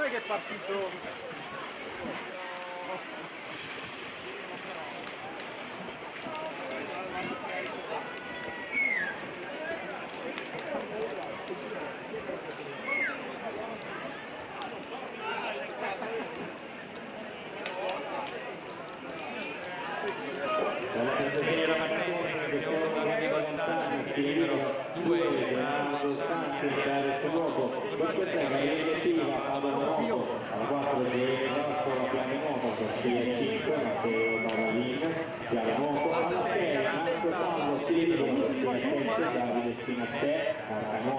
non è che è partito. Dalla sensazione della partenza in occasione di Valentana, libero 2 nonostante il fuoco, questa è la direttiva Paolo Rocco, alla 4 di Vasco la pianomoto, per 5 Matteo Maravin, pianomoto, alla 6 Marco Paolo Tiro, Davide Spinazze,